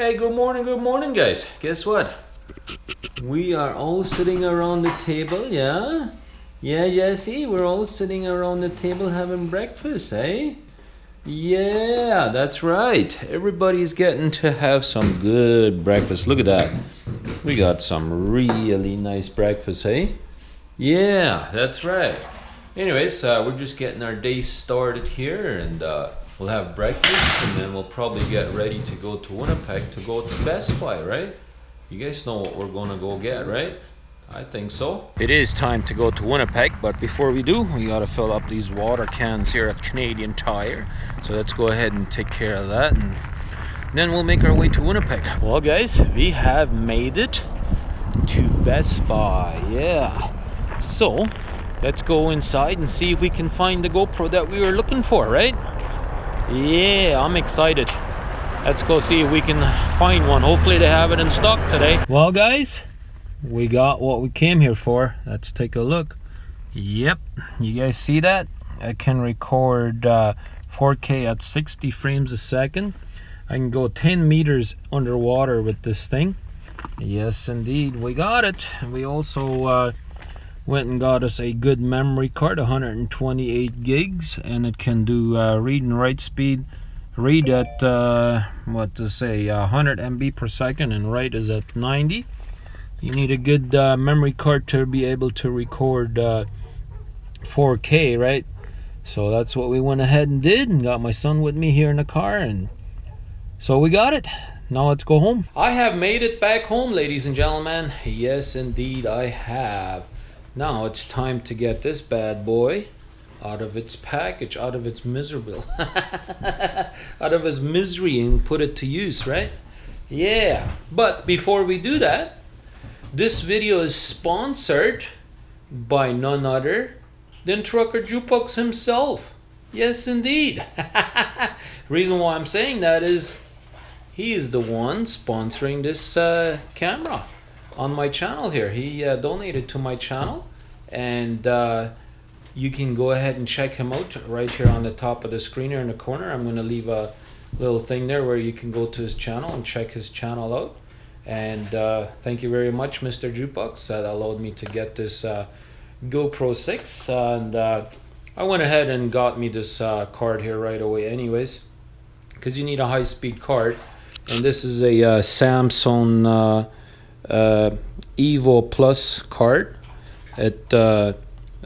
Hey, good morning guys. Guess what? We are all sitting around the table, yeah? Yeah, Jesse, we're all sitting around the table having breakfast, eh? Yeah, that's right. Everybody's getting to have some good breakfast. Look at that. We got some really nice breakfast, eh? Yeah, that's right. Anyways, we're just getting our day started here, and we'll have breakfast, and then we'll probably get ready to go to Winnipeg to go to Best Buy, right? You guys know what we're gonna go get, right? I think so. It is time to go to Winnipeg, but before we do, we gotta fill up these water cans here at Canadian Tire. So let's go ahead and take care of that, and then we'll make our way to Winnipeg. Well guys, we have made it to Best Buy, yeah. So, let's go inside and see if we can find the GoPro that we were looking for, right? Yeah, I'm excited. Let's go see if we can find one. Hopefully they have it in stock today. Well guys, we got what we came here for. Let's take a look. Yep, you guys see that? I can record 4K at 60 frames a second. I can go 10 meters underwater with this thing. Yes indeed, we got it. We also went and got us a good memory card, 128 gigs, and it can do read and write speed. Read at 100 MB per second, and write is at 90. You need a good memory card to be able to record 4K, right? So that's what we went ahead and did, and got my son with me here in the car, and so we got it. Now let's go home. I have made it back home, ladies and gentlemen. Yes indeed I have. Now it's time to get this bad boy out of its package, out of its miserable out of its misery, and put it to use, right? Yeah, but before we do that, this video is sponsored by none other than Trucker Jukebox himself. Yes indeed. Reason why I'm saying that is he is the one sponsoring this camera on my channel here. He donated to my channel, and you can go ahead and check him out right here on the top of the screen here in the corner. I'm going to leave a little thing there where you can go to his channel and check his channel out. And thank you very much, Mr. Jukebox, that allowed me to get this GoPro 6. And I went ahead and got me this card here right away anyways, because you need a high-speed card. And this is a Samsung Evo Plus card. It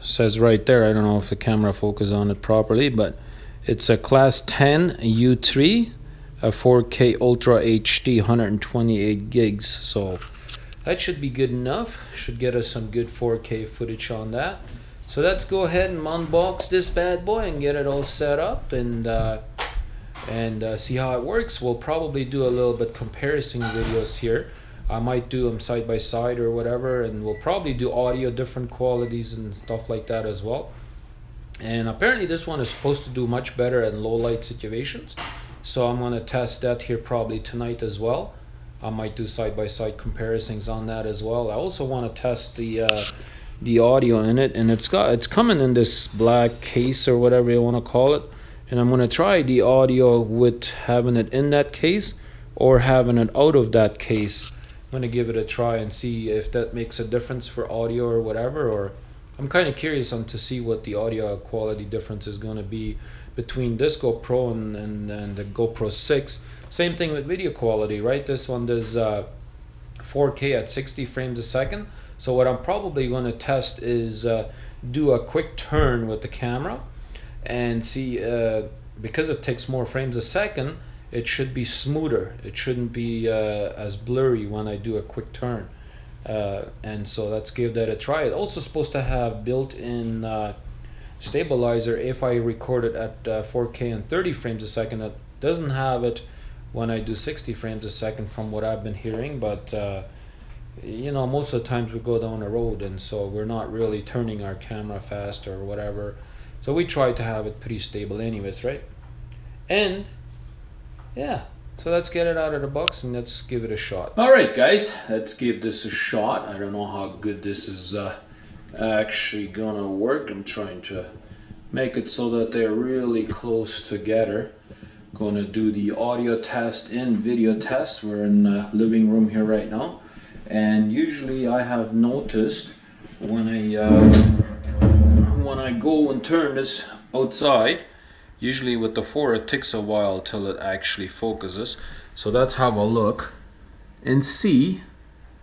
says right there, I don't know if the camera focuses on it properly, but it's a class 10 U3, a 4K Ultra HD, 128 gigs. So that should be good enough. Should get us some good 4K footage on that. So let's go ahead and unbox this bad boy and get it all set up, and see how it works. We'll probably do a little bit comparison videos here. I might do them side by side or whatever, and we'll probably do audio, different qualities and stuff like that as well. And apparently this one is supposed to do much better in low light situations, so I'm going to test that here probably tonight as well. I might do side by side comparisons on that as well. I also want to test the audio in it, and it's coming in this black case or whatever you want to call it, and I'm going to try the audio with having it in that case or having it out of that case. I'm going to give it a try and see if that makes a difference for audio or whatever. Or I'm kind of curious on to see what the audio quality difference is going to be between this GoPro and the GoPro 6. Same thing with video quality, right? This one does 4K at 60 frames a second. So what I'm probably going to test is do a quick turn with the camera and see, because it takes more frames a second, it should be smoother. It shouldn't be as blurry when I do a quick turn. And so let's give that a try. It's also supposed to have built-in stabilizer if I record it at 4K and 30 frames a second. It doesn't have it when I do 60 frames a second from what I've been hearing, but you know, most of the times we go down the road, and so we're not really turning our camera fast or whatever. So we try to have it pretty stable anyways, right? And yeah, so let's get it out of the box and let's give it a shot. All right, guys, let's give this a shot. I don't know how good this is actually gonna work. I'm trying to make it so that they're really close together. Going to do the audio test and video test. We're in the living room here right now, and usually I have noticed when I go and turn this outside, usually with the 4 it takes a while till it actually focuses. So let's have a look and see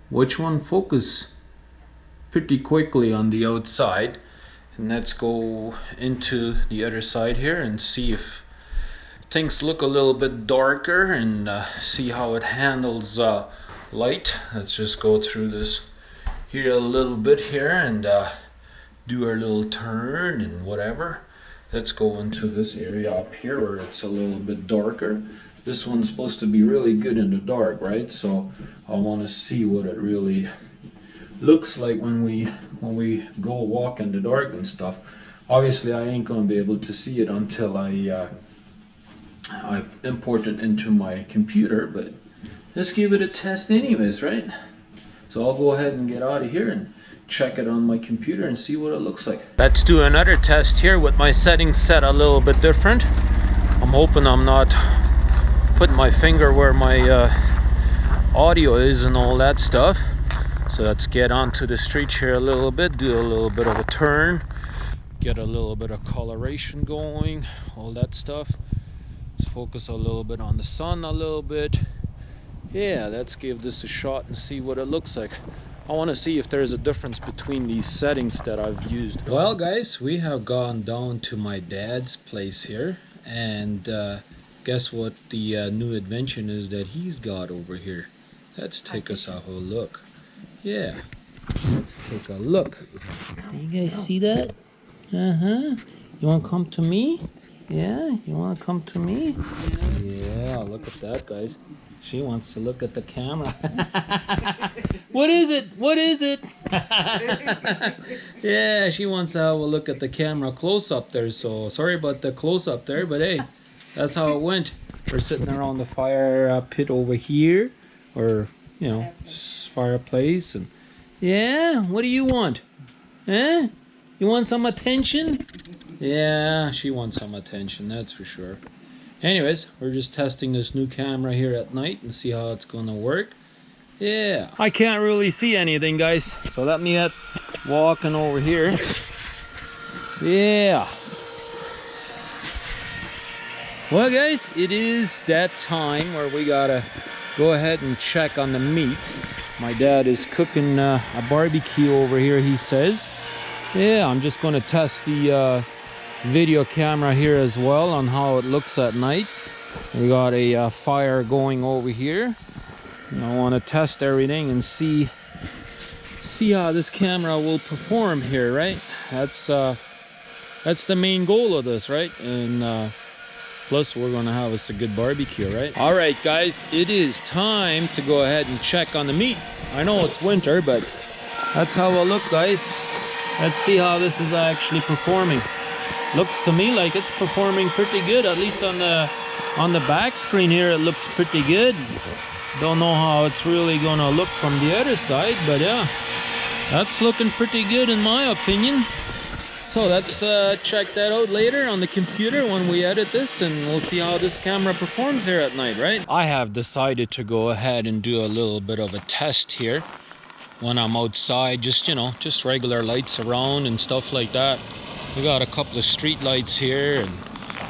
which one focuses pretty quickly on the outside. And let's go into the other side here and see if things look a little bit darker, and see how it handles light. Let's just go through this here a little bit here and do our little turn and whatever. Let's go into this area up here where it's a little bit darker. This one's supposed to be really good in the dark, right? So I want to see what it really looks like when we go walk in the dark and stuff. Obviously I ain't gonna be able to see it until I import it into my computer, but let's give it a test anyways, right? So I'll go ahead and get out of here and check it on my computer and see what it looks like. Let's do another test here with my settings set a little bit different. I'm hoping I'm not putting my finger where my audio is and all that stuff. So let's get onto the street here a little bit, do a little bit of a turn, get a little bit of coloration going, all that stuff. Let's focus a little bit on the sun a little bit. Yeah, let's give this a shot and see what it looks like. I want to see if there's a difference between these settings that I've used. Well guys, we have gone down to my dad's place here, and guess what the new invention is that he's got over here. Let's take us a whole look. Yeah, let's take a look. Do you guys see that? You want to come to me? Yeah, you want to come to me? Yeah, look at that, guys. She wants to look at the camera. What is it? What is it? Yeah, she wants to have a look at the camera close up there. So sorry about the close up there, but hey, that's how it went. We're sitting around the fire pit over here, or you know, fireplace, and yeah, what do you want? Eh? You want some attention? Yeah, she wants some attention, that's for sure. Anyways, we're just testing this new camera here at night and see how it's gonna work. Yeah, I can't really see anything, guys, so let me get walking over here. Yeah. Well guys, it is that time where we gotta go ahead and check on the meat. My dad is cooking a barbecue over here, he says. Yeah, I'm just gonna test the video camera here as well on how it looks at night. We got a fire going over here, and I want to test everything and see how this camera will perform here, right? That's the main goal of this, right? And plus we're gonna have us a good barbecue, right? All right guys, it is time to go ahead and check on the meat. I know it's winter, but that's how it look, guys. Let's see how this is actually performing. Looks to me like it's performing pretty good, at least on the back screen here it looks pretty good. Don't know how it's really gonna look from the other side, but yeah, that's looking pretty good in my opinion. So let's check that out later on the computer when we edit this, and we'll see how this camera performs here at night, right? I have decided to go ahead and do a little bit of a test here when I'm outside, just you know, just regular lights around and stuff like that. We got a couple of street lights here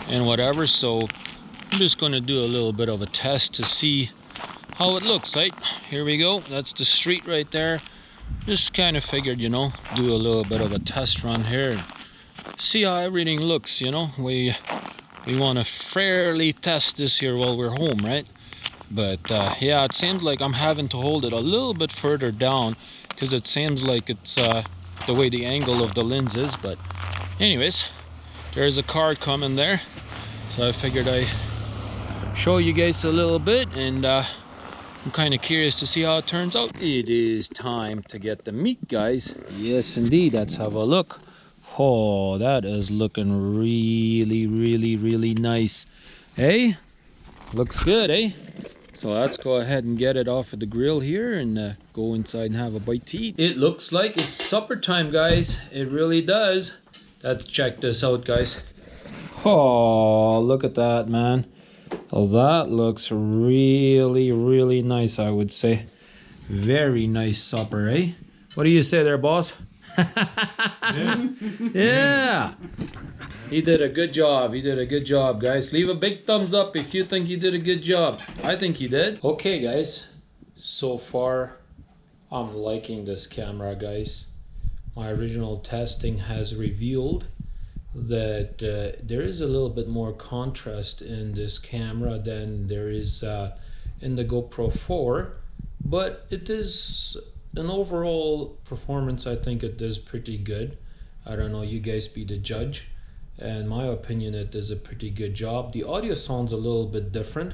and whatever, so I'm just going to do a little bit of a test to see how it looks. Right, here we go, that's the street right there. Just kind of figured, you know, do a little bit of a test run here and see how everything looks. You know, we want to fairly test this here while we're home, right? But yeah, it seems like I'm having to hold it a little bit further down because it seems like it's the way the angle of the lens is. But anyways, there's a car coming there, so I figured I show you guys a little bit, and I'm kind of curious to see how it turns out. It is time to get the meat, guys. Yes indeed, let's have a look. Oh, that is looking really nice. Hey, looks good, eh? So let's go ahead and get it off of the grill here and go inside and have a bite to eat. It looks like it's supper time, guys. It really does. Let's check this out, guys. Oh, look at that, man. Oh, that looks really, really nice, I would say. Very nice supper, eh? What do you say there, boss? Yeah. Yeah. He did a good job. He did a good job, guys. Leave a big thumbs up if you think he did a good job. I think he did. Okay, guys. So far, I'm liking this camera, guys. My original testing has revealed that there is a little bit more contrast in this camera than there is in the GoPro 4, but it is an overall performance. I think it is pretty good. I don't know, you guys be the judge. In my opinion, it does a pretty good job. The audio sounds a little bit different,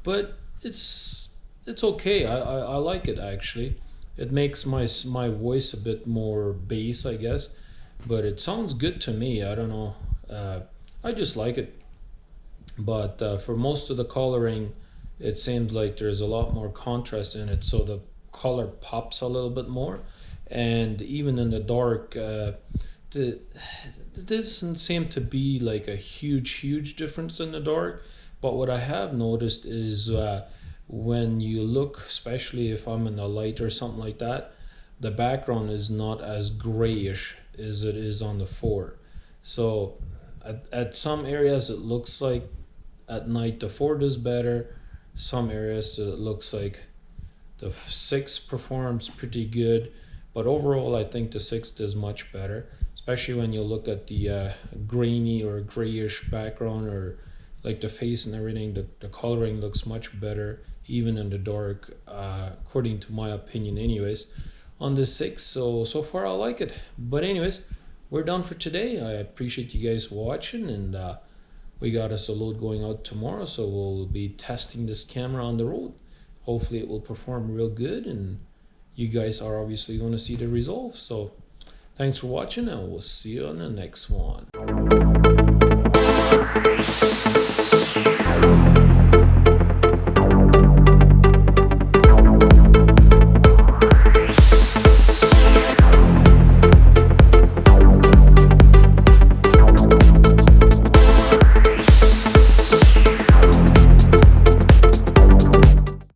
but it's okay. I like it actually. It makes my voice a bit more bass, I guess, but it sounds good to me. I don't know. I just like it. But for most of the coloring, it seems like there's a lot more contrast in it, so the color pops a little bit more. And even in the dark, there doesn't seem to be like a huge difference in the dark. But what I have noticed is when you look, especially if I'm in the light or something like that, the background is not as grayish as it is on the 4. So at some areas it looks like at night the 4 does better. Some areas it looks like the 6 performs pretty good, but overall I think the 6 does much better, especially when you look at the grainy or grayish background, or like the face and everything. The coloring looks much better even in the dark, according to my opinion anyways, on the 6. So far I like it. But anyways, we're done for today. I appreciate you guys watching, and we got us a load going out tomorrow, so we'll be testing this camera on the road. Hopefully it will perform real good, and you guys are obviously going to see the results. So thanks for watching, and we'll see you on the next one.